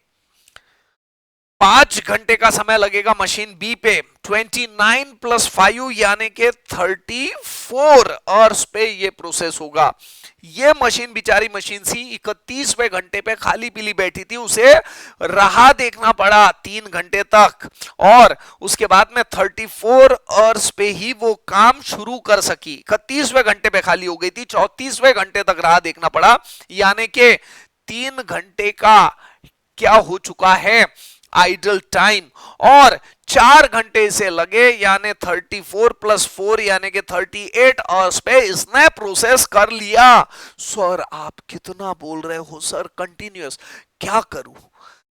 5 घंटे का समय लगेगा मशीन बी पे। 29 प्लस 5 यानी कि 34 आवर्स पे ये प्रोसेस होगा। ये मशीन बेचारी मशीन सी 31वें घंटे पे खाली पीली बैठी थी, उसे राह देखना पड़ा 3 घंटे तक, और उसके बाद में 34 आवर्स पे ही वो काम शुरू कर सकी। 31वें घंटे पे खाली हो गई थी, 34वें घंटे तक राह देखना पड़ा, यानी कि 3 घंटे का क्या हो चुका है? Idle time. और 4 घंटे से लगे, यानी 34 प्लस 4 यानी कि 38 आवर्स पे इसने प्रोसेस कर लिया। सर आप कितना बोल रहे हो सर कंटिन्यूअस, क्या करूं,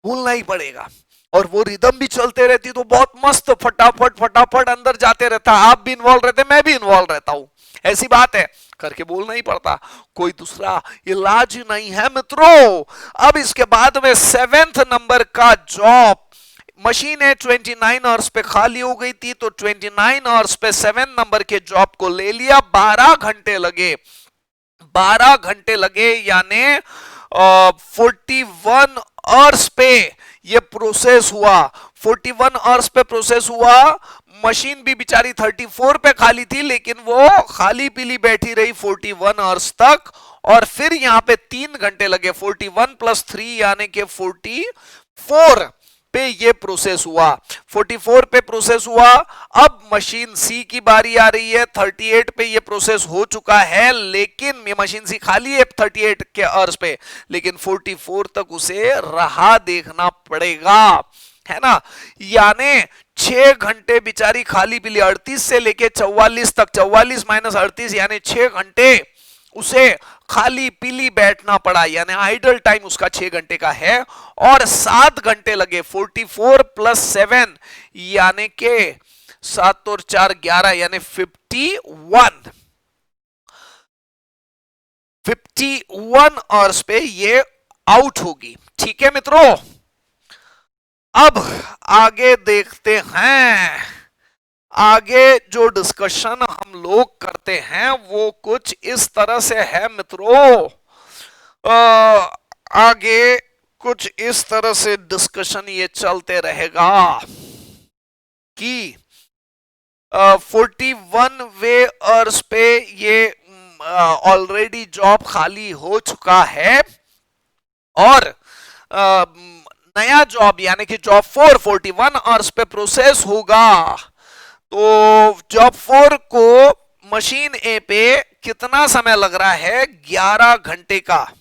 बोलना ही पड़ेगा। और वो रिदम भी चलते रहती तो बहुत मस्त, फटाफट फटाफट अंदर जाते रहता। आप भी इन्वॉल्व रहते, मैं भी इन्वॉल्व रहता हूं, ऐसी बात है, करके बोलना ही पड़ता, कोई दूसरा इलाज नहीं है मित्रों। अब इसके बाद में 7th नंबर का जॉब, मशीन है 29 आवर्स पे खाली हो गई थी, तो 29 आवर्स पे 7 नंबर के जॉब को ले लिया। 12 घंटे लगे, 12 घंटे लगे यानी 41 आवर्स पे ये प्रोसेस हुआ। 41 आवर्स पे प्रोसेस हुआ। मशीन भी बेचारी 34 पे खाली थी, लेकिन वो खाली पीली बैठी रही 41 आवर्स तक, और फिर यहां पे 3 घंटे लगे। 41 प्लस 3 यानी कि 44 पे ये प्रोसेस हुआ। 44 पे प्रोसेस हुआ। अब मशीन सी की बारी आ रही है। 38 पे ये प्रोसेस हो चुका है, लेकिन ये मशीन सी खाली है 38 के आवर्स पे, लेकिन 44 तक उसे राह देखना पड़ेगा, है ना? यानी 6 घंटे बेचारी खाली पीली, 38 से लेके 44 तक, 44 माइनस 38 यानी 6 घंटे उसे खाली पीली बैठना पड़ा, यानी आइडल टाइम उसका 6 घंटे का है। और 7 घंटे लगे। 44 प्लस 7 यानी के 7 और 4 11 यानी 51 आवर्स पे ये आउट होगी। ठीक है मित्रों, अब आगे देखते हैं। आगे जो डिस्कशन हम लोग करते हैं वो कुछ इस तरह से है मित्रों। आगे कुछ इस तरह से डिस्कशन ये चलते रहेगा कि 41वें आवर्स पे ये ऑलरेडी जॉब खाली हो चुका है, और नया जॉब यानी कि जॉब 4 41 आवर्स पे प्रोसेस होगा। तो जॉब 4 को मशीन ए पे कितना समय लग रहा है? 11 घंटे का।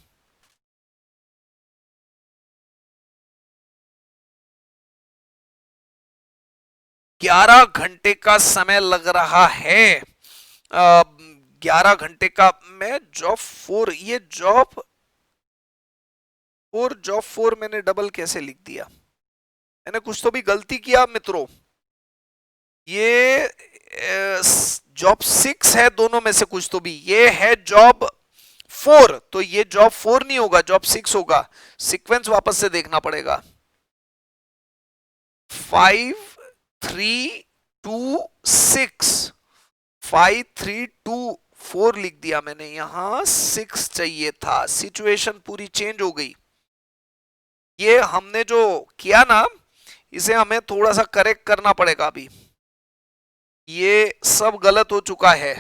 ग्यारह घंटे का समय लग रहा है। 11 घंटे का। मैं जॉब 4, ये जॉब 4 मैंने डबल कैसे लिख दिया? मैंने कुछ तो भी गलती किया मित्रों। ये जॉब 6 है, दोनों में से कुछ तो भी। ये है जॉब 4, तो ये जॉब 4 नहीं होगा, जॉब 6 होगा। सीक्वेंस वापस से देखना पड़ेगा। 5 3 2 6 5324 लिख दिया मैंने, यहां 6 चाहिए था। सिचुएशन पूरी चेंज हो गई। ये हमने जो किया ना, इसे हमें थोड़ा सा करेक्ट करना पड़ेगा अभी। ये सब गलत हो चुका है।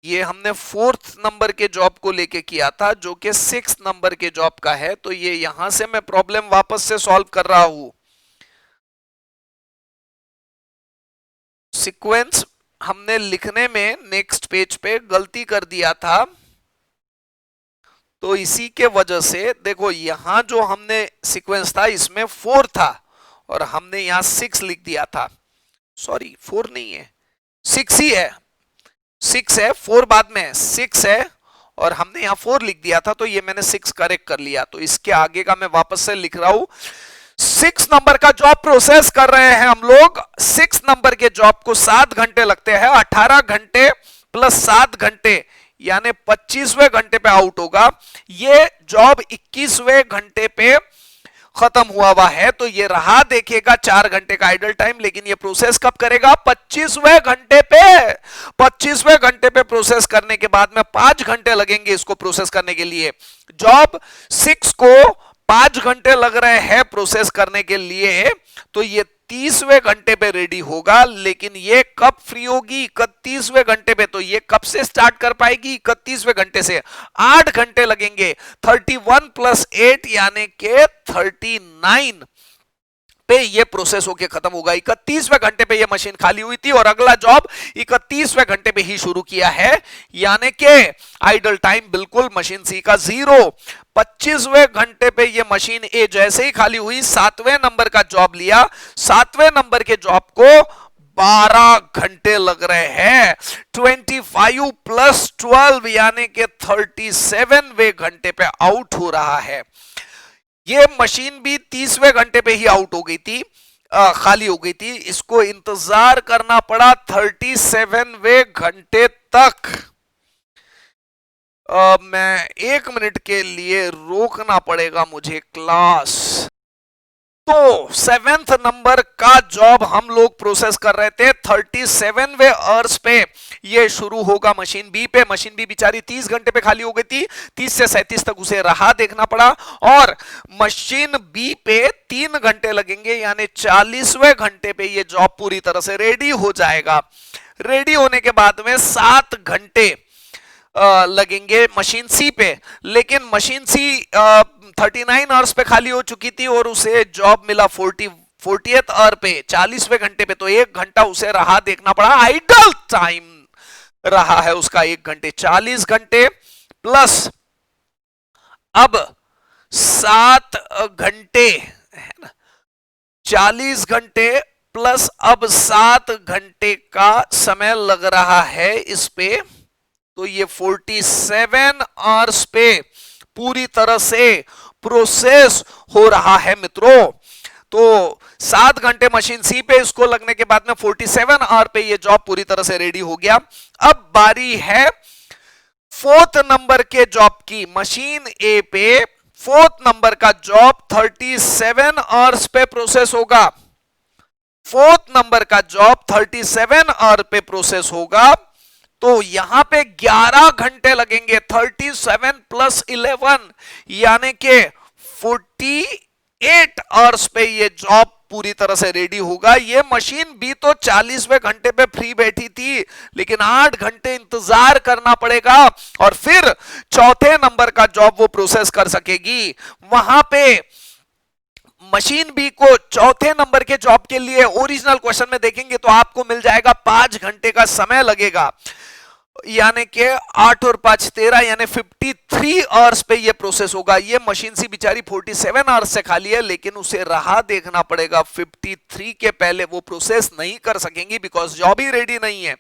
ये हमने 4th नंबर के जॉब को लेके किया था, जो कि 6th नंबर के जॉब का है। तो ये यहां से मैं प्रॉब्लम वापस से सॉल्व कर रहा हूं। सीक्वेंस हमने लिखने में नेक्स्ट पेज पे गलती कर दिया था, तो इसी के वजह से देखो यहां जो हमने सीक्वेंस था इसमें 4 था और हमने यहां 6 लिख दिया था। सॉरी 4 नहीं है, 6 ही है। 6 है, 4 बाद में है, 6 है और हमने यहां 4 लिख दिया था, तो ये मैंने 6 करेक्ट कर लिया। तो इसके आगे का मैं वापस से लिख रहा हूं। 6 नंबर का जॉब प्रोसेस कर रहे हैं हम लोग। 6 नंबर के जॉब को 7 घंटे लगते हैं। 18 घंटे प्लस 7 घंटे यानी 25वें घंटे पे आउट होगा। ये जॉब 21वें घंटे पे खत्म हुआ है, तो ये रहा देखेगा 4 घंटे का आइडल टाइम, लेकिन ये प्रोसेस कब करेगा? 25वें घंटे पे। 25वें घंटे पे प्रोसेस करने के बाद में 5 घंटे लगेंगे इसको प्रोसेस करने के लिए। जॉब 6 को 5 घंटे लग रहे हैं प्रोसेस करने के लिए, तो ये 30वें घंटे पे रेडी होगा। लेकिन ये कब फ्री होगी? 31वें घंटे पे। तो ये कब से स्टार्ट कर पाएगी? 31वें घंटे से। 8 घंटे लगेंगे। 31 प्लस 8 यानी के 39 पे ये प्रोसेस होके खत्म होगा। 31वें घंटे पे ये मशीन खाली हुई थी और अगला जॉब 31वें घंटे पे ही शुरू किया है, यानी कि आइडल टाइम बिल्कुल मशीन सी का 0। 25वें घंटे पे ये मशीन ए जैसे ही खाली हुई, 7वें नंबर का जॉब लिया। 7वें नंबर के जॉब को 12 घंटे लग रहे हैं। 25 प्लस 12 यानी कि 37वें घंटे पे आउट हो रहा है। ये मशीन भी 30वें घंटे पे ही आउट हो गई थी, खाली हो गई थी। इसको इंतजार करना पड़ा 37वें घंटे तक। मैं 1 मिनट के लिए रोकना पड़ेगा मुझे क्लास। तो 7th नंबर का जॉब हम लोग प्रोसेस कर रहे थे 37वें आवर्स पे। ये शुरू होगा मशीन बी पे। मशीन बी बेचारी 30 घंटे पे खाली हो गई थी। 30 से 37 तक उसे राह देखना पड़ा और मशीन बी पे 3 घंटे लगेंगे, यानी 40वें घंटे पे ये जॉब पूरी तरह से रेडी हो जाएगा। रेडी होने के बाद में 7 घंटे लगेंगे मशीन सी पे। लेकिन मशीन सी 39 आवर्स पे खाली हो चुकी थी और उसे जॉब मिला 40th आवर पे, 40वें घंटे पे। तो 1 घंटा उसे राह देखना पड़ा। आइडल टाइम रहा है उसका 1 घंटे। 40 घंटे प्लस अब 7 घंटे है ना, 40 घंटे प्लस अब 7 घंटे का समय लग रहा है इस पे। तो ये 47 आवर्स पे पूरी तरह से प्रोसेस हो रहा है मित्रों। तो 7 घंटे मशीन सी पे इसको लगने के बाद में 47 आवर पे ये जॉब पूरी तरह से रेडी हो गया। अब बारी है 4th नंबर के जॉब की। मशीन ए पे 4th नंबर का जॉब 37 आवर्स पे प्रोसेस होगा। 4th नंबर का जॉब 37 आवर पे प्रोसेस होगा। तो यहां पे 11 घंटे लगेंगे। 37 प्लस 11 यानी कि 48 आवर्स पे ये जॉब पूरी तरह से रेडी होगा। ये मशीन भी तो 40वें घंटे पे फ्री बैठी थी, लेकिन 8 घंटे इंतजार करना पड़ेगा और फिर 4थे नंबर का जॉब वो प्रोसेस कर सकेगी। वहां पे मशीन बी को 4थे नंबर के जॉब के लिए ओरिजिनल क्वेश्चन में देखेंगे तो आपको मिल जाएगा 5 घंटे का समय लगेगा, यानी कि 8 और 5 13, यानी 53 आवर्स पे ये प्रोसेस होगा। ये मशीन सी बेचारी 47 आवर्स से खाली है, लेकिन उसे राह देखना पड़ेगा। 53 के पहले वो प्रोसेस नहीं कर सकेंगी बिकॉज जॉब ही रेडी नहीं है।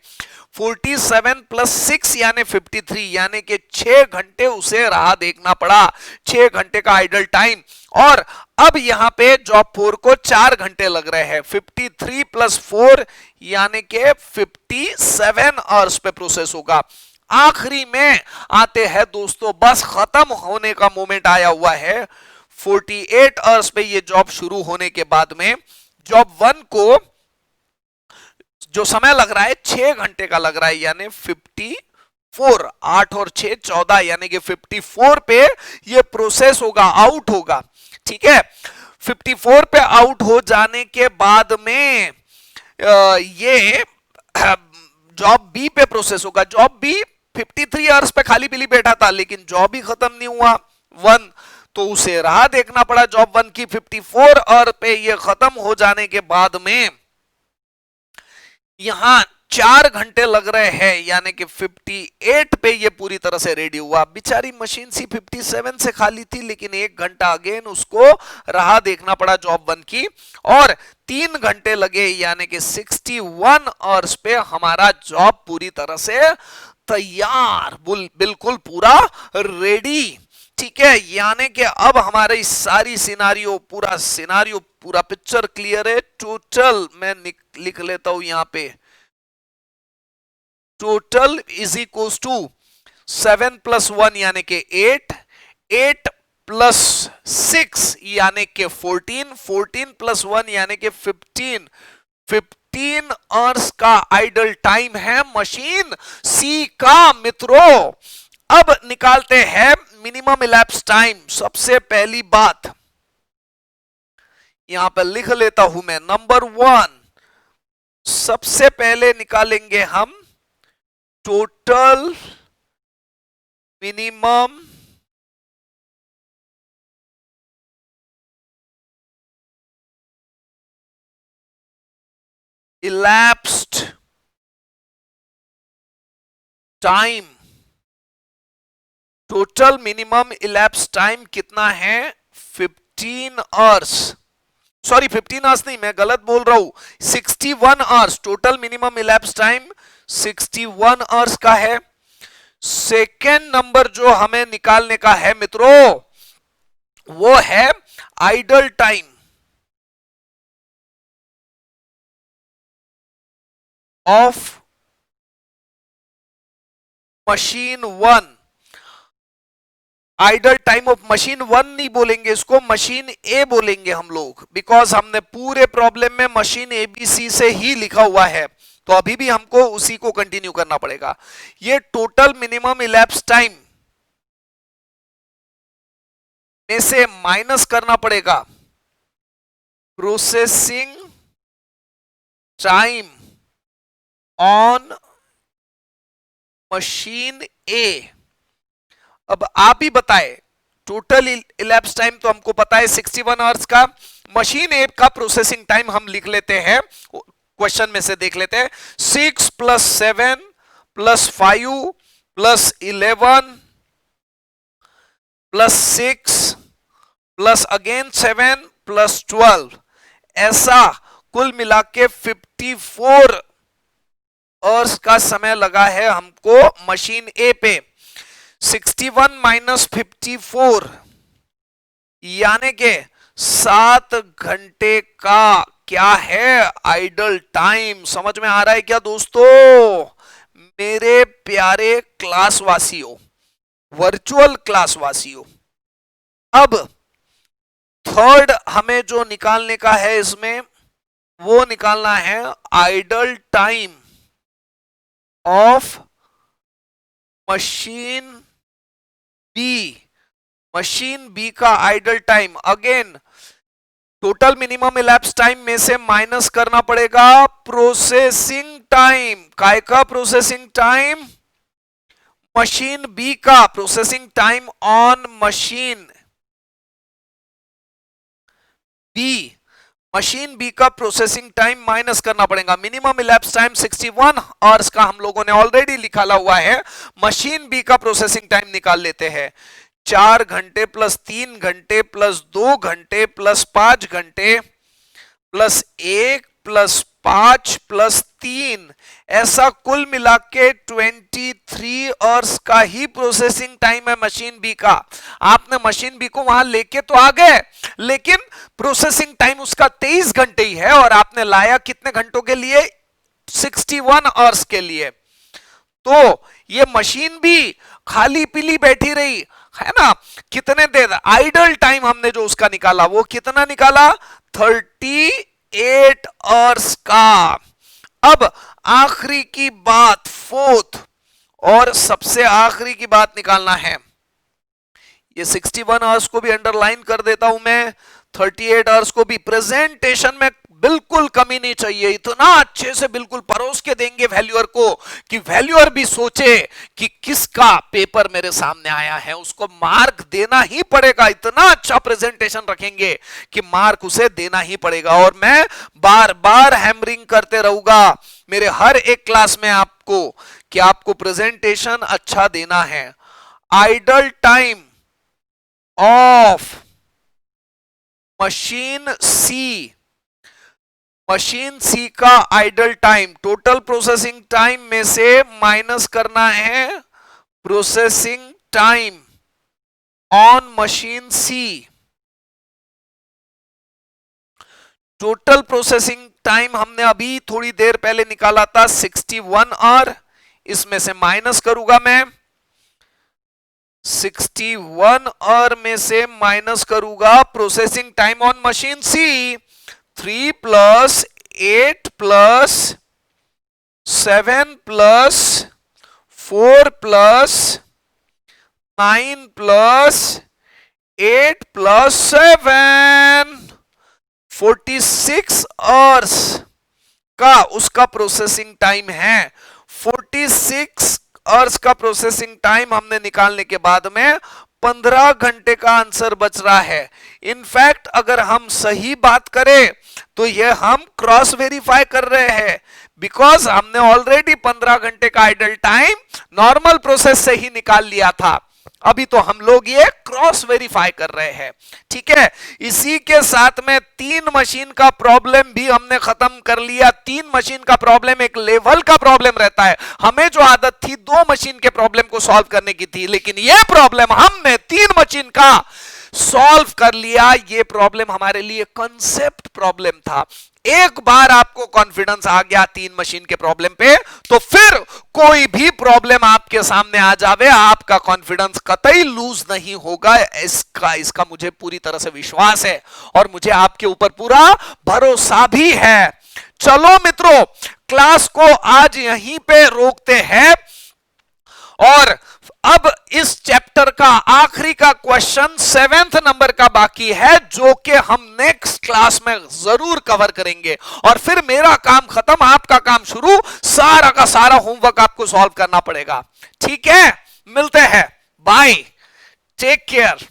47 प्लस 6 यानी 53, यानी कि 6 घंटे उसे राह देखना पड़ा। 6 घंटे का आइडल टाइम। और अब यहां पे जॉब 4 को 4 घंटे लग रहे हैं। 53 प्लस 4 यानी कि 57 आवर्स पे प्रोसेस होगा। आखिरी में आते हैं दोस्तों, बस खत्म होने का मोमेंट आया हुआ है। 48 आवर्स पे ये जॉब शुरू होने के बाद में जॉब 1 को जो समय लग रहा है 6 घंटे का लग रहा है, यानी 54, 8 और 6 14, यानी कि 54 पे ये प्रोसेस होगा, आउट होगा। ठीक है, 54 पे आउट हो जाने के बाद में ये जॉब बी पे प्रोसेस होगा। जॉब बी 53 आवर्स पे खाली पीली बैठा था, लेकिन जॉब ही खत्म नहीं हुआ 1, तो उसे राह देखना पड़ा जॉब 1 की। 54 आवर पे ये खत्म हो जाने के बाद में यहां 4 घंटे लग रहे हैं, यानी कि 58 पे ये पूरी तरह से रेडी हुआ। बेचारी मशीन सी 57 से खाली थी, लेकिन 1 घंटा अगेन उसको राह देखना पड़ा जॉब 1 की, और 3 घंटे लगे, यानी कि 61 आवर्स पे हमारा जॉब पूरी तरह से तैयार, बिल्कुल पूरा रेडी। ठीक है, यानी कि अब हमारी सारी सिनारियो, पूरा पिक्चर क्लियर है। टोटल मैं लिख लेता हूं यहां पे, टोटल इज इक्वल टू 7 + 1 यानी कि 8, 8 + 6 यानी कि 14, 14 + 1 यानी कि 15, 15 आवर्स का आइडल टाइम है मशीन सी का मित्रों। अब निकालते हैं मिनिमम इलैप्स टाइम। सबसे पहली बात यहां पर लिख लेता हूं मैं, नंबर 1, सबसे पहले निकालेंगे हम total minimum elapsed time. Total minimum elapsed time कितना है? 15 आवर्स, सॉरी 15 आवर्स नहीं, मैं गलत बोल रहा हूं, 61 hours. Total minimum elapsed time 61 hours का है। सेकेंड नंबर जो हमें निकालने का है मित्रों, वो है idle time of machine 1। Idol time of machine 1 नहीं बोलेंगे इसको, मशीन ए बोलेंगे हम लोग, बिकॉज हमने पूरे प्रॉब्लम में मशीन एबीसी से ही लिखा हुआ है, तो अभी भी हमको उसी को कंटिन्यू करना पड़ेगा। ये टोटल मिनिमम इलैप्स टाइम में से माइनस करना पड़ेगा प्रोसेसिंग टाइम ऑन मशीन ए। अब आप ही बताए, टोटल इलैप्स टाइम तो हमको पता है 61 आवर्स का, मशीन ए का प्रोसेसिंग टाइम हम लिख लेते हैं, क्वेश्चन में से देख लेते हैं। 6 + 7 + 5 + 11 + 6 + अगेन 7 + 12, ऐसा कुल मिला के 54 आवर्स का समय लगा है हमको मशीन ए पे। 61 - 54 यानी के 7 घंटे का क्या है? Idle time. समझ में आ रहा है क्या दोस्तों? मेरे प्यारे क्लासवासियों, वर्चुअल क्लासवासियों, अब थर्ड हमें जो निकालने का है इसमें, वो निकालना है idle time of machine B. Machine B का idle time, again total minimum elapse time में से माइनस करना पड़ेगा प्रोसेसिंग टाइम। काय का प्रोसेसिंग टाइम? मशीन बी का processing time on machine B. Machine B का प्रोसेसिंग टाइम माइनस करना पड़ेगा। मिनिमम इलैप्स टाइम 61 आवर्स का हम लोगों ने ऑलरेडी निकाला हुआ है। मशीन बी का प्रोसेसिंग टाइम निकाल लेते हैं। 4 घंटे + 3 घंटे + 2 घंटे + 5 घंटे + 1 + 5 + 3, ऐसा कुल मिला के 23 आवर्स का ही प्रोसेसिंग टाइम है मशीन बी का। आपने मशीन बी को वहां लेके तो आ गए, लेकिन प्रोसेसिंग टाइम उसका 23 घंटे ही है, और आपने लाया कितने घंटों के लिए? 61 आवर्स के लिए। तो ये मशीन भी खाली पीली बैठी रही है ना, कितने देर? आइडल टाइम हमने जो उसका निकाला, वो कितना निकाला? 38 आवर्स का। अब आखिरी की बात, फोर्थ और सबसे आखिरी की बात निकालना है। ये 61 आवर्स को भी अंडरलाइन कर देता हूं मैं, 38 आवर्स को भी। प्रेजेंटेशन में बिल्कुल कमी नहीं चाहिए, इतना अच्छे से बिल्कुल परोस के देंगे वैल्यूअर को कि वैल्यूअर भी सोचे कि किसका पेपर मेरे सामने आया है, उसको मार्क देना ही पड़ेगा। इतना अच्छा प्रेजेंटेशन रखेंगे कि मार्क उसे देना ही पड़ेगा। और मैं बार बार हैमरिंग करते रहूंगा मेरे हर एक क्लास में आपको कि आपको प्रेजेंटेशन अच्छा देना है। Idle time of machine C, machine C का idle time total processing time में से माइनस करना है processing time on machine C. Total processing time हमने अभी थोड़ी देर पहले निकाला था 61 आवर, इसमें से माइनस करूंगा मैं 61 आवर में से माइनस करूंगा processing time on machine C. 3 plus 8 plus 7 plus 4 plus 9 plus 8 plus 7, 46 hours का उसका प्रोसेसिंग टाइम है। 46 आवर्स का प्रोसेसिंग टाइम हमने निकालने के बाद में 15 घंटे का आंसर बच रहा है। इनफैक्ट अगर हम सही बात करें तो ये हम क्रॉस वेरीफाई कर रहे हैं, बिकॉज हमने ऑलरेडी 15 घंटे का आइडल टाइम नॉर्मल प्रोसेस से ही निकाल लिया था। अभी तो हम लोग ये क्रॉस वेरीफाई कर रहे हैं, ठीक है। इसी के साथ में 3 मशीन का प्रॉब्लम भी हमने खत्म कर लिया। 3 मशीन का प्रॉब्लम एक लेवल का प्रॉब्लम रहता है, हमें जो आदत थी 2 मशीन के प्रॉब्लम को सॉल्व करने की थी, लेकिन यह प्रॉब्लम हमने 3 मशीन का सॉल्व कर लिया। ये प्रॉब्लम हमारे लिए कंसेप्ट प्रॉब्लम था। एक बार आपको कॉन्फिडेंस आ गया 3 मशीन के प्रॉब्लम पे, तो फिर कोई भी प्रॉब्लम आपके सामने आ जावे, आपका कॉन्फिडेंस कतई लूज नहीं होगा। इसका मुझे पूरी तरह से विश्वास है और मुझे आपके ऊपर पूरा भरोसा भी है। चलो मित्रों, क्लास को आज यहीं पे रोकते हैं और अब इस चैप्टर का आखिरी का क्वेश्चन 7th नंबर का बाकी है, जो कि हम नेक्स्ट क्लास में जरूर कवर करेंगे। और फिर मेरा काम खत्म, आपका काम शुरू। सारा का सारा होमवर्क आपको सॉल्व करना पड़ेगा, ठीक है। मिलते हैं, बाय, टेक केयर।